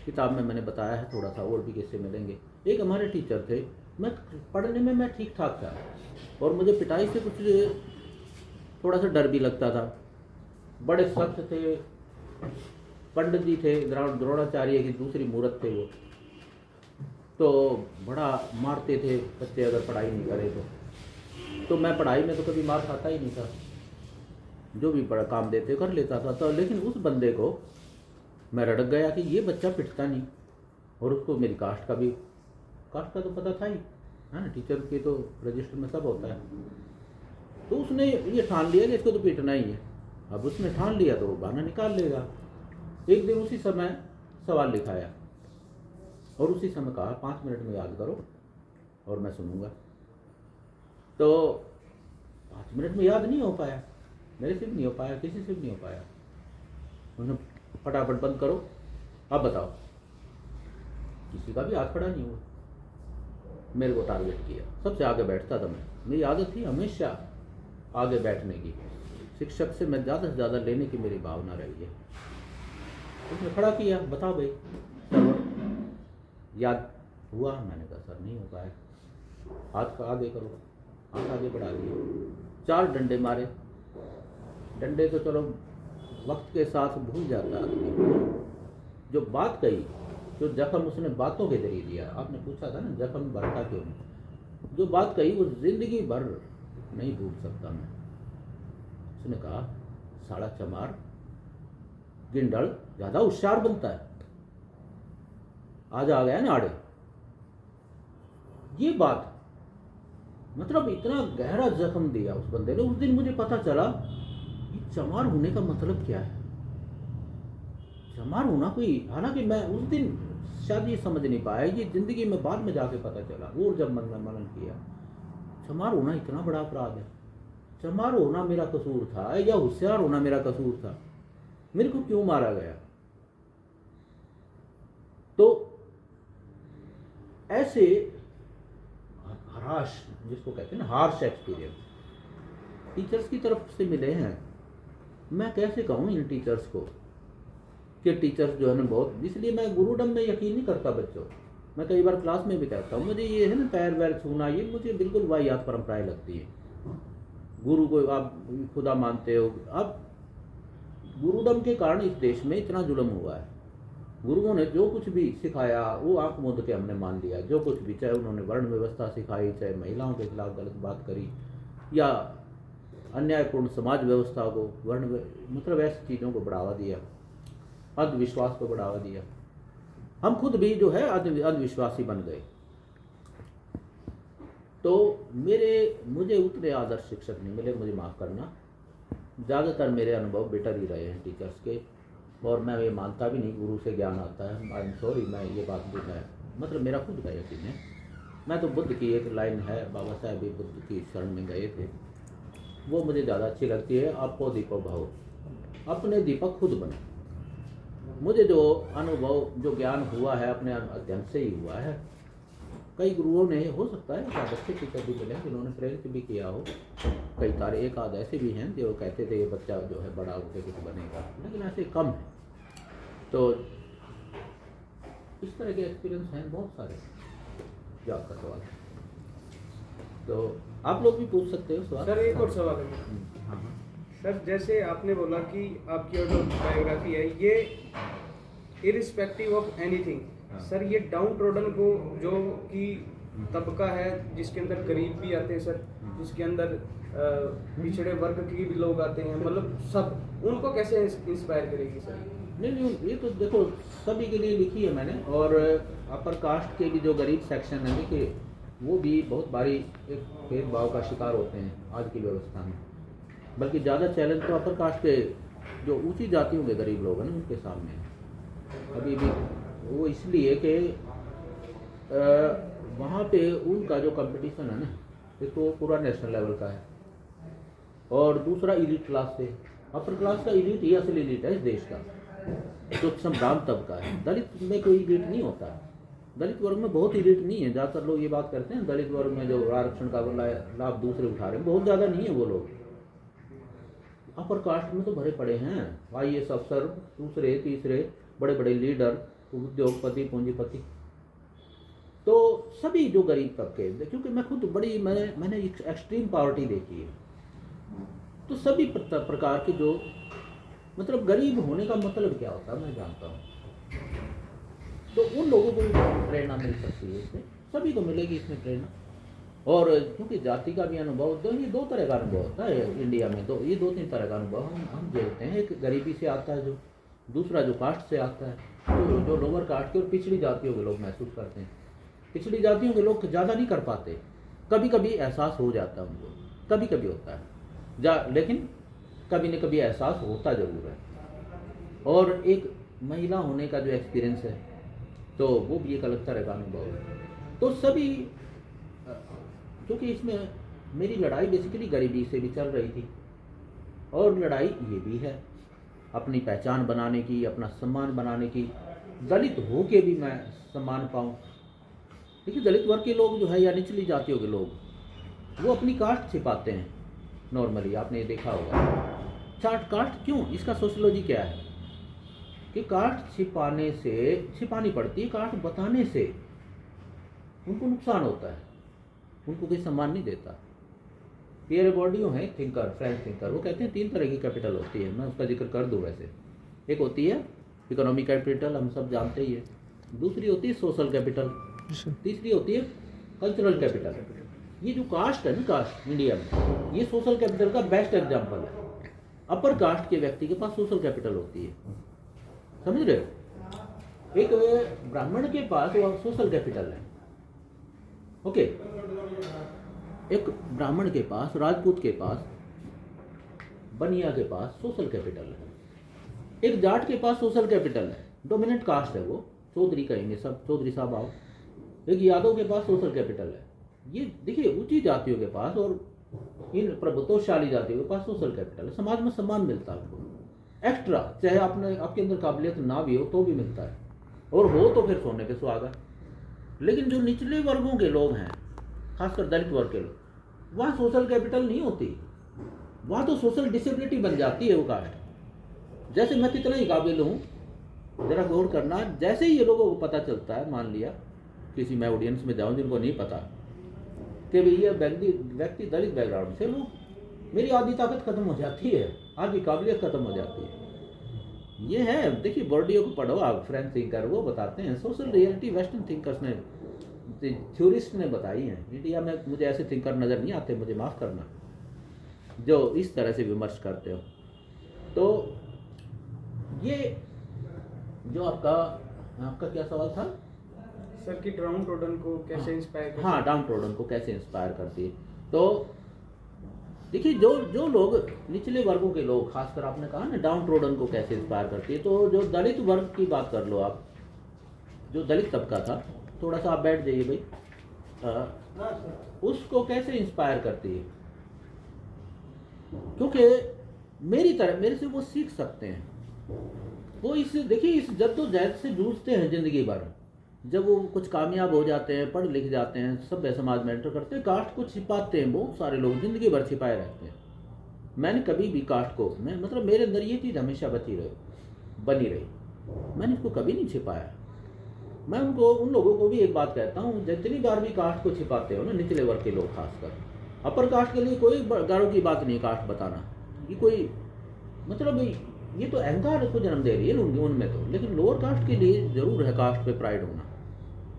किताब में मैंने बताया है थोड़ा सा, और भी किस्से मिलेंगे। एक हमारे टीचर थे, मैं पढ़ने में मैं ठीक ठाक था और मुझे पिटाई से कुछ थोड़ा सा डर भी लगता था। बड़े सख्त थे, पंडित जी थे, द्रोणाचार्य की दूसरी मूर्त थे वो, तो बड़ा मारते थे बच्चे अगर पढ़ाई नहीं करे तो मैं पढ़ाई में तो कभी मार खाता ही नहीं था, जो भी बड़ा काम देते कर लेता था। तो लेकिन उस बंदे को मैं रड़क गया कि ये बच्चा पिटता नहीं, और उसको मेरी कास्ट का तो पता था ही, है ना, टीचर के तो रजिस्टर में सब होता है। तो उसने ये ठान लिया कि इसको तो पीटना ही है। अब उसने ठान लिया तो वो बहाना निकाल लेगा। एक दिन उसी समय सवाल लिखाया और उसी समय कहा 5 मिनट में याद करो और मैं सुनूंगा। तो 5 मिनट में याद नहीं हो पाया, मेरे से भी नहीं हो पाया, किसी से भी नहीं हो पाया। उन्होंने फटाफट बंद करो, अब बताओ। किसी का भी हाथ खड़ा नहीं हुआ। मेरे को टारगेट किया, सबसे आगे बैठता था मैं, मेरी आदत थी हमेशा आगे बैठने की। शिक्षक से मैं ज़्यादा से ज़्यादा लेने की मेरी भावना रही है। उसने खड़ा किया, बता भाई सर याद हुआ? मैंने कहा सर नहीं हो पाया। हाथ का आगे करो, हाथ आगे बढ़ा दिए, 4 डंडे मारे। डंडे तो चलो वक्त के साथ भूल जाता आदमी। जो बात कही, जो जख्म उसने बातों के जरिए दिया, आपने पूछा था ना जख्म भरता क्यों नहीं, जो बात कही वो जिंदगी भर नहीं भूल सकता मैं। उसने कहा साड़ा चमार गिंडल ज़्यादा होशियार बनता है, आज आ गया ना आड़े। ये बात मतलब इतना गहरा जख्म दिया उस बंदे ने। उस दिन मुझे पता चला ये चमार होने का मतलब क्या है। चमार होना कोई, हालांकि मैं उस दिन शायद ये समझ नहीं पाया, ये जिंदगी में बाद में जाके पता चला। और जब मनन किया, चमार होना इतना बड़ा अपराध है। चमार होना मेरा कसूर था या होशियार होना मेरा कसूर था? मेरे को क्यों मारा गया? तो ऐसे हराश, जिसको कहते हैं ना हार्श एक्सपीरियंस, टीचर्स की तरफ से मिले हैं। मैं कैसे कहूँ इन टीचर्स को कि टीचर्स जो है ना बहुत, इसलिए मैं गुरुडम में यकीन नहीं करता बच्चों। मैं कई बार क्लास में भी कहता हूँ, मुझे ये है ना पैर वैर छूना, ये मुझे बिल्कुल वाहियात परंपराएं लगती है। गुरु को आप खुदा मानते हो। अब गुरुडम के कारण इस देश में इतना जुल्म हुआ है। गुरुओं ने जो कुछ भी सिखाया वो आंख मूंद के हमने मान लिया। जो कुछ भी, चाहे उन्होंने वर्ण व्यवस्था सिखाई, चाहे महिलाओं के खिलाफ गलत बात करी, या अन्यायपूर्ण समाज व्यवस्था को, वर्ण मतलब ऐसी चीज़ों को बढ़ावा दिया, अंधविश्वास को बढ़ावा दिया। हम खुद भी जो है अंधविश्वासी बन गए। तो मुझे उतने आदर्श शिक्षक नहीं मिले, मुझे माफ़ करना। ज़्यादातर मेरे अनुभव बेटर ही रहे हैं टीचर्स के, और मैं ये मानता भी नहीं गुरु से ज्ञान आता है। आई एम सॉरी, मैं ये बात भी है, मतलब मेरा खुद का यकीन है। मैं तो बुद्ध की एक लाइन है, बाबा साहब भी बुद्ध की शरण में गए थे, वो मुझे ज़्यादा अच्छी लगती है। आपको दीपक भाव, अपने दीपक खुद बने। मुझे जो अनुभव, जो ज्ञान हुआ है अपने अध्ययन से ही हुआ है। कई गुरुओं ने, हो सकता है शायद अच्छे टीचर भी मिले जिन्होंने प्रेरित भी किया हो, कई सारे एक आध ऐसे भी हैं जो कहते थे ये बच्चा जो है बड़ा होकर कुछ बनेगा, लेकिन ऐसे कम है। तो इस तरह के एक्सपीरियंस हैं बहुत सारे। जो आपका सवाल है तो आप लोग भी पूछ सकते हो सवाल। सर एक और सवाल है मेरा। हाँ हाँ। सर जैसे आपने बोला कि आपकी ऑटोबायोग्राफी है ये इरिस्पेक्टिव ऑफ एनीथिंग, हाँ। सर ये डाउन ट्रोडन को जो कि तबका है जिसके अंदर गरीब भी आते हैं सर, जिसके अंदर पिछड़े वर्ग के भी लोग आते हैं, मतलब सब उनको कैसे इंस्पायर करेगी सर? नहीं ये तो देखो सभी के लिए लिखी है मैंने। और अपर कास्ट के भी जो गरीब सेक्शन है देखिए वो भी बहुत भारी एक भेदभाव का शिकार होते हैं आज की व्यवस्था में। बल्कि ज़्यादा चैलेंज तो अपर कास्ट के जो ऊंची जातियों के गरीब लोग हैं ना उनके सामने है अभी भी। वो इसलिए कि वहाँ पे उनका जो कंपटीशन है ना एक तो पूरा नेशनल लेवल का है और दूसरा इलीट क्लास से। अपर क्लास का इलीट ही असल इलीट है इस देश का, जो संभ्रांत तबका है। दलित में कोई इलीट नहीं होता, दलित वर्ग में बहुत इलीट नहीं है। ज़्यादातर लोग ये बात करते हैं दलित वर्ग में जो आरक्षण का लाभ दूसरे उठा रहे हैं बहुत ज़्यादा नहीं है वो लोग। अपर कास्ट में तो भरे पड़े हैं IAS अफसर, दूसरे तीसरे बड़े बड़े लीडर, उद्योगपति, पूंजीपति। तो सभी जो गरीब तबके, क्योंकि मैं खुद मैंने एक्सट्रीम पॉवर्टी देखी है, तो सभी प्रकार के जो मतलब गरीब होने का मतलब क्या होता है मैं जानता हूँ। तो उन लोगों को भी प्रेरणा मिल सकती है इसमें, सभी को मिलेगी इसमें प्रेरणा। और क्योंकि जाति का भी अनुभव ये दो तरह का अनुभव होता है इंडिया में, तो ये 2-3 तरह का अनुभव हम झेलते हैं। एक गरीबी से आता है जो, दूसरा जो कास्ट से आता है, तो जो लोअर कास्ट के और पिछड़ी जातियों के लोग महसूस करते हैं। पिछड़ी जातियों के लोग ज़्यादा नहीं कर पाते, कभी कभी एहसास हो जाता है उनको, कभी कभी होता है लेकिन कभी न कभी एहसास होता ज़रूर है। और एक महिला होने का जो एक्सपीरियंस है तो वो भी एक अलग तरह का अनुभव है। तो सभी, क्योंकि इसमें मेरी लड़ाई बेसिकली गरीबी से भी चल रही थी और लड़ाई ये भी है अपनी पहचान बनाने की, अपना सम्मान बनाने की, दलित हो के भी मैं सम्मान पाऊँ। देखिए दलित वर्ग के लोग जो है या निचली जातियों के लोग वो अपनी कास्ट छिपाते हैं नॉर्मली, आपने ये देखा होगा। कास्ट क्यों, इसका सोशियोलॉजी क्या है कि कास्ट छिपानी पड़ती है, कास्ट बताने से उनको नुकसान होता है, उनको कोई सम्मान नहीं देता। पियर बॉर्डियो है थिंकर, फ्रेंच थिंकर, वो कहते हैं 3 तरह की कैपिटल होती है, मैं उसका जिक्र कर दूं वैसे। एक होती है इकोनॉमिक कैपिटल, हम सब जानते ही है। दूसरी होती है सोशल कैपिटल, तीसरी होती है कल्चरल कैपिटल। ये जो कास्ट है ना, कास्ट इंडिया में ये सोशल कैपिटल का बेस्ट एग्जाम्पल है। अपर कास्ट के व्यक्ति के पास सोशल कैपिटल होती है, समझ रहे हो। एक ब्राह्मण के पास वो सोशल कैपिटल है, ओके। एक ब्राह्मण के पास, राजपूत के पास, बनिया के पास सोशल कैपिटल है। एक जाट के पास सोशल कैपिटल है, डोमिनेंट कास्ट है वो, चौधरी कहेंगे सब, चौधरी साहब आओ। एक यादव के पास सोशल कैपिटल है। ये देखिए ऊंची जातियों के पास और इन प्रभुत्वशाली जातियों के पास सोशल कैपिटल है। समाज में सम्मान मिलता है आपको एक्स्ट्रा, चाहे आपके अंदर काबिलियत ना भी हो तो भी मिलता है, और हो तो फिर सोने पे सुहागा। लेकिन जो निचले वर्गों के लोग हैं, खासकर दलित वर्ग के लोग, वहाँ सोशल कैपिटल नहीं होती, वहाँ तो सोशल डिसेबिलिटी बन जाती है वो कास्ट। जैसे मैं कितना ही काबिल हूँ, जरा गौर करना, जैसे ही ये लोगों को पता चलता है, मान लिया किसी मैं ऑडियंस में जाऊँ जिनको नहीं पता कि भैया व्यक्ति दलित बैकग्राउंड से, लोग मेरी आधी ताकत खत्म हो जाती है, आधी काबिलियत खत्म हो जाती है। ये है, देखिए बॉर्डियो को पढ़ो आप, फ्रेंच थिंकर, वो बताते हैं सोशल रियलिटी वेस्टर्न थिंकर्स ने, थ्योरिस्ट ने बताई है। इंडिया में मुझे ऐसे थिंकर नज़र नहीं आते, मुझे माफ़ करना, जो इस तरह से विमर्श करते हो। तो ये जो आपका क्या सवाल था सर कि डाउन ट्रोडन को कैसे इंस्पायर करती है? हाँ, डाउन ट्रोडन को कैसे इंस्पायर करती है। तो देखिए जो लोग निचले वर्गों के लोग, खासकर आपने कहा ना डाउन ट्रोडन को कैसे इंस्पायर करती है, तो जो दलित वर्ग की बात कर लो आप, जो दलित तबका था, थोड़ा सा आप बैठ जाइए भाई, उसको कैसे इंस्पायर करती है, क्योंकि मेरे से वो सीख सकते हैं। वो देखिए इस जद्दोजहद से जूझते हैं ज़िंदगी भर, जब वो कुछ कामयाब हो जाते हैं, पढ़ लिख जाते हैं, सभ्य समाज में एंटर करते हैं, कास्ट को छिपाते हैं। बहुत सारे लोग ज़िंदगी भर छिपाए रहते हैं। मैंने कभी भी कास्ट को, मैं मतलब मेरे अंदर ये चीज़ हमेशा बनी रही, मैंने इसको कभी नहीं छिपाया। मैं उन लोगों को भी एक बात कहता हूँ, जितनी बार भी कास्ट को छिपाते हो ना, निचले वर्ग के लोग खासकर, अपर कास्ट के लिए कोई गर्व की बात नहीं कास्ट बताना, ये कोई मतलब ये तो अहंकार को जन्म दे रही है उनमें तो। लेकिन लोअर कास्ट के लिए ज़रूर है कास्ट पे प्राइड होना,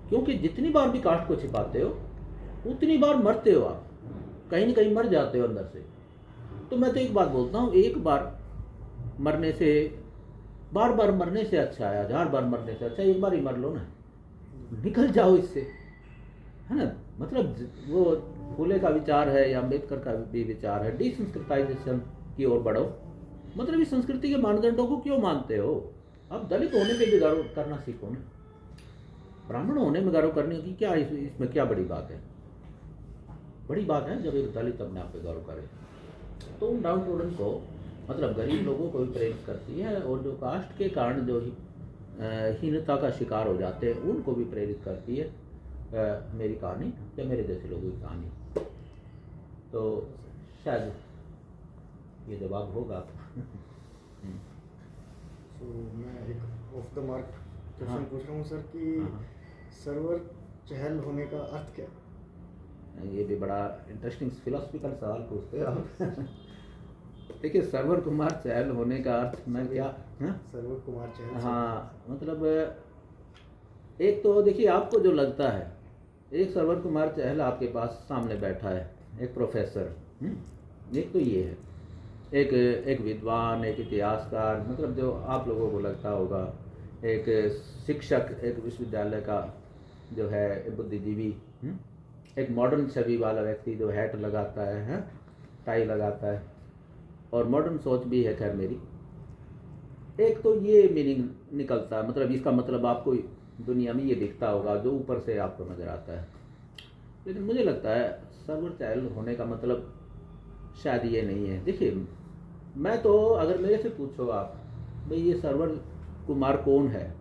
क्योंकि जितनी बार भी कास्ट को छिपाते हो उतनी बार मरते हो आप, कहीं ना कहीं मर जाते हो अंदर से। तो मैं तो एक बात बोलता हूँ, एक बार मरने से, बार बार मरने से अच्छा है, 1000 बार मरने से अच्छा एक बार ही मर लो ना, निकल जाओ इससे, है ना। मतलब वो फूले का विचार है या अम्बेडकर का भी विचार है, डिसंस्कृताइजेशन की ओर बढ़ो। मतलब इस संस्कृति के मानदंडों को क्यों मानते हो? अब दलित होने पे भी गर्व करना सीखो ना, ब्राह्मण होने में गर्व करने की क्या, इसमें क्या बड़ी बात है? बड़ी बात है जब एक दलित अपने आप पे गर्व करे। तो उन डाउन टोडन को, मतलब गरीब लोगों को भी प्रेरित करती है, और जो कास्ट के कारण जो हीनता का शिकार हो जाते हैं उनको भी प्रेरित करती है मेरी कहानी या मेरे जैसे लोगों की कहानी। तो शायद ये जवाब होगा। तो मैं एक ऑफ द मार्क क्वेश्चन हाँ। पूछ रहा हूँ सर कि हाँ। सर्वर चहल होने का अर्थ क्या है? ये भी बड़ा इंटरेस्टिंग फिलोसफिकल सवाल पूछते हो आप। देखिए, सर्वर कुमार चहल होने का अर्थ मैं क्या, सर्वर कुमार चहल। हाँ, मतलब एक तो देखिए, आपको जो लगता है एक सर्वर कुमार चहल आपके पास सामने बैठा है, एक प्रोफेसर, एक तो ये है, एक विद्वान, एक इतिहासकार, मतलब जो आप लोगों को लगता होगा, एक शिक्षक, एक विश्वविद्यालय का जो है बुद्धिजीवी, एक मॉडर्न छवि वाला व्यक्ति जो हैट लगाता है, टाई लगाता है, और मॉडर्न सोच भी है खैर मेरी। एक तो ये मीनिंग निकलता है, मतलब इसका मतलब आपको दुनिया में ये दिखता होगा जो ऊपर से आपको नज़र आता है। लेकिन मुझे लगता है सर्वर चहल होने का मतलब शायद ये नहीं है। देखिए, मैं तो, अगर मेरे से पूछो आप भाई ये सर्वर कुमार कौन है,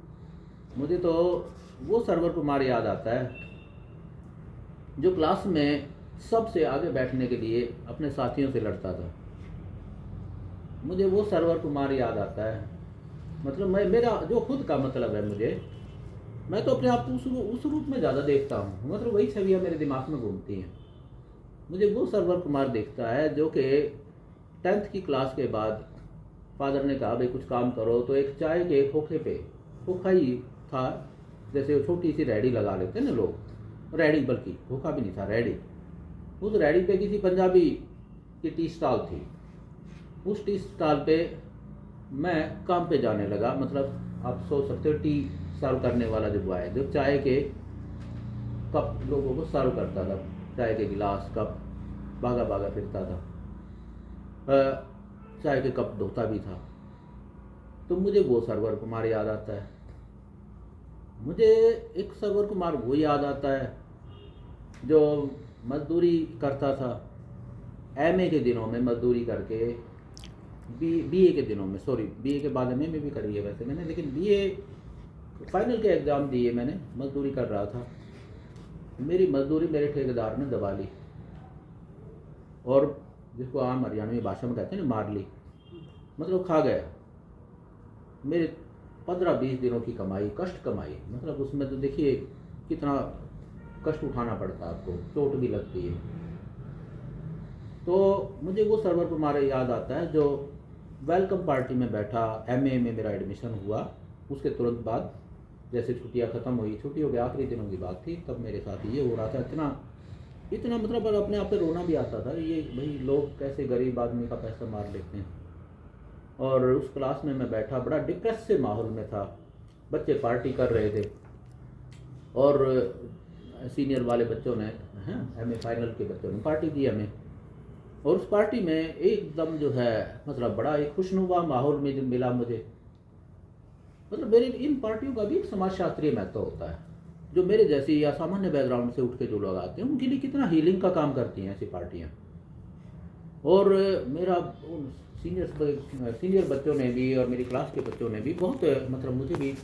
मुझे तो वो सर्वर कुमार याद आता है जो क्लास में सबसे आगे बैठने के लिए अपने साथियों से लड़ता था। मुझे वो सर्वर कुमार याद आता है। मतलब मेरा जो खुद का मतलब है, मैं तो अपने आप को उस रूप में ज़्यादा देखता हूँ, मतलब वही छवियाँ मेरे दिमाग में घूमती हैं। मुझे वो सर्वर कुमार दिखता है जो कि 10th की क्लास के बाद फादर ने कहा भाई कुछ काम करो, तो एक चाय के खोखे पे, खोखा ही था, जैसे छोटी सी रेडी लगा लेते हैं ना लोग, रेडी, बल्कि खोखा भी नहीं था, रेडी। उस रेडी पे किसी पंजाबी की टी स्टॉल थी, उस टी स्टॉल पे मैं काम पे जाने लगा। मतलब आप सोच सकते हो, टी सर्व करने वाला जो बॉय, जो चाय के कप लोगों को सर्व करता था, चाय के गिलास, कप, भागा भागा फिरता था, चाय के कप धोता भी था। तो मुझे वो सर्वर कुमार याद आता है। मुझे एक सर्वर कुमार वो याद आता है जो मजदूरी करता था, एमए के दिनों में मजदूरी करके, बीए के दिनों में, सॉरी बीए के बाद एमए में भी करी है वैसे मैंने, लेकिन बीए फाइनल के एग्ज़ाम दिए मैंने, मजदूरी कर रहा था। मेरी मजदूरी मेरे ठेकेदार ने दबा ली, और जिसको आम हरियाणवी भाषा में कहते हैं ना, मार ली, मतलब खा गया मेरे 15-20 दिनों की कमाई, कष्ट कमाई। मतलब उसमें तो देखिए कितना कष्ट उठाना पड़ता है आपको, चोट भी लगती है। तो मुझे वो सर्वर कुमार याद आता है जो वेलकम पार्टी में बैठा, एमए में मेरा एडमिशन हुआ, उसके तुरंत बाद जैसे छुट्टियां ख़त्म हुई, छुट्टियों के आखिरी दिनों की बात थी, तब मेरे साथ ये हो रहा था। इतना मतलब अपने आप पे रोना भी आता था, ये भाई लोग कैसे गरीब आदमी का पैसा मार लेते हैं। और उस क्लास में मैं बैठा, बड़ा डिप्रेसिव माहौल में था, बच्चे पार्टी कर रहे थे, और सीनियर वाले बच्चों ने, एमए फाइनल के बच्चों ने पार्टी दी हमें, और उस पार्टी में एकदम जो है मतलब बड़ा एक खुशनुमा माहौल में मिला मुझे। मतलब मेरे इन पार्टियों का भी एक समाजशास्त्रीय महत्व होता है, जो मेरे जैसी या सामान्य बैकग्राउंड से उठ के जो लोग आते हैं उनके लिए कितना हीलिंग का काम करती हैं ऐसी पार्टियाँ। और मेरा सीनियर बच्चों ने भी और मेरी क्लास के बच्चों ने भी बहुत मतलब मुझे भी